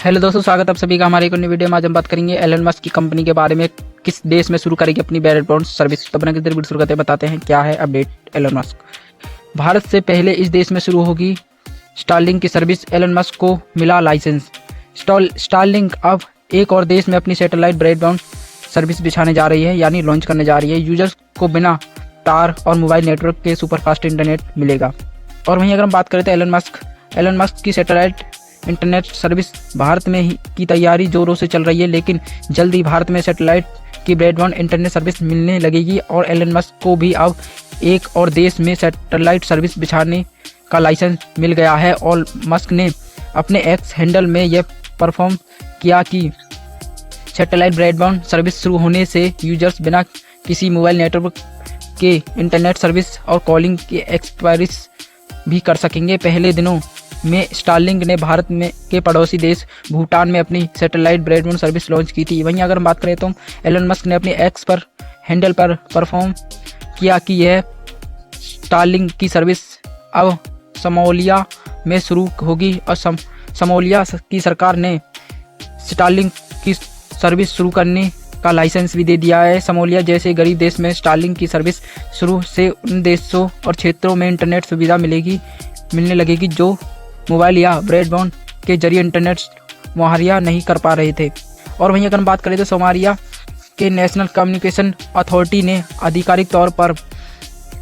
Hello दोस्तों, स्वागत है आप सभी का हमारे एक नई वीडियो में। आज हम बात करेंगे एलन मस्क की कंपनी के बारे में, किस देश में शुरू करेगी अपनी ब्रॉडबैंड सर्विस। तो अपना किस वीडियो शुरू करते हैं, बताते हैं क्या है अपडेट। एलन मस्क भारत से पहले इस देश में शुरू होगी स्टारलिंक की सर्विस। एलन मस्क को मिला लाइसेंस। स्टारलिंक अब एक और देश में अपनी सैटेलाइट ब्रॉडबैंड सर्विस बिछाने जा रही है, यानी लॉन्च करने जा रही है। यूजर्स को बिना तार और मोबाइल नेटवर्क के सुपरफास्ट इंटरनेट मिलेगा। और वहीं अगर हम बात करें तो एलन मस्क की सैटेलाइट इंटरनेट सर्विस भारत में ही की तैयारी जोरों से चल रही है, लेकिन जल्द ही भारत में सैटेलाइट की ब्रॉडबैंड इंटरनेट सर्विस मिलने लगेगी। और एलन मस्क को भी अब एक और देश में सैटेलाइट सर्विस बिछाने का लाइसेंस मिल गया है। और मस्क ने अपने एक्स हैंडल में यह परफॉर्म किया कि सैटेलाइट ब्रॉडबैंड सर्विस शुरू होने से यूजर्स बिना किसी मोबाइल नेटवर्क के इंटरनेट सर्विस और कॉलिंग की एक्सप्लोरिस भी कर सकेंगे। पहले दिनों में स्टारलिंक ने भारत में के पड़ोसी देश भूटान में अपनी सैटेलाइट ब्रॉडबैंड सर्विस लॉन्च की थी। वहीं अगर हम बात करें तो एलन मस्क ने अपने एक्स पर हैंडल पर परफॉर्म किया कि यह स्टारलिंक की सर्विस अब सोमालिया में शुरू होगी। और सोमालिया की सरकार ने स्टारलिंक की सर्विस शुरू करने का लाइसेंस भी दे दिया है। सोमालिया जैसे गरीब देश में स्टारलिंक की सर्विस शुरू से उन देशों और क्षेत्रों में इंटरनेट सुविधा मिलने लगेगी जो मोबाइल या ब्रॉडबैंड के जरिए इंटरनेट मुहैया नहीं कर पा रहे थे। और वहीं अगर हम बात करें तो सोमालिया के नेशनल कम्युनिकेशन अथॉरिटी ने आधिकारिक तौर पर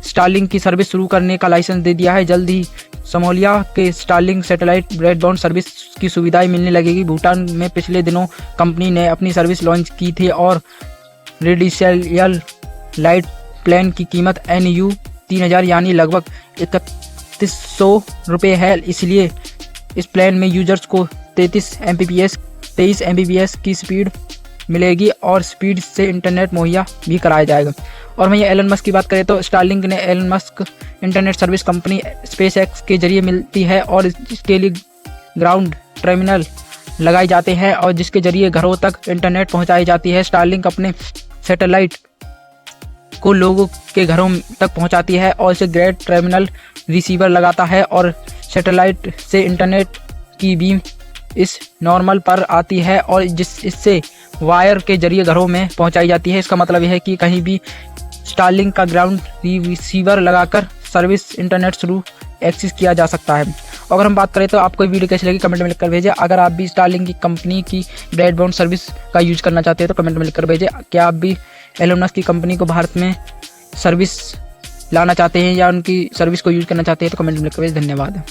स्टारलिंक की सर्विस शुरू करने का लाइसेंस दे दिया है। जल्द ही सोमालिया के स्टारलिंक सैटेलाइट ब्रॉडबैंड सर्विस की सुविधाएं मिलने लगेगी। भूटान में पिछले दिनों कंपनी ने अपनी सर्विस लॉन्च की थी और रेडिशियल लाइट प्लान की कीमत NU 3000 यानी लगभग 3100 रुपये है। इसलिए इस प्लान में यूजर्स को 23 Mbps की स्पीड मिलेगी और स्पीड से इंटरनेट मुहैया भी कराया जाएगा। और वहीं एलन मस्क की बात करें तो स्टारलिंक ने Elon Musk internet service company SpaceX के जरिए मिलती है और इसके लिए ग्राउंड टर्मिनल लगाए जाते हैं और जिसके जरिए घरों तक इंटरनेट पहुंचाई जाती है। स्टारलिंक अपने सैटेलाइट को लोगों के घरों तक पहुंचाती है और इसे ग्रेड टर्मिनल रिसीवर लगाता है और सैटेलाइट से इंटरनेट की बीम इस नॉर्मल पर आती है और इससे वायर के जरिए घरों में पहुंचाई जाती है। इसका मतलब यह है कि कहीं भी स्टारलिंक का ग्राउंड रिसीवर लगाकर सर्विस इंटरनेट शुरू एक्सेस किया जा सकता है। अगर हम बात करें तो आपको वीडियो कैसी लगी कमेंट में लिखकर भेजें। अगर आप भी स्टारलिंक की कंपनी की ब्रॉडबैंड सर्विस का यूज करना चाहते हैं तो कमेंट में लिखकर भेजें। क्या आप भी एलन मस्क की कंपनी को भारत में सर्विस लाना चाहते हैं या उनकी सर्विस को यूज करना चाहते हैं तो कमेंट में लिखकर भेजें। धन्यवाद।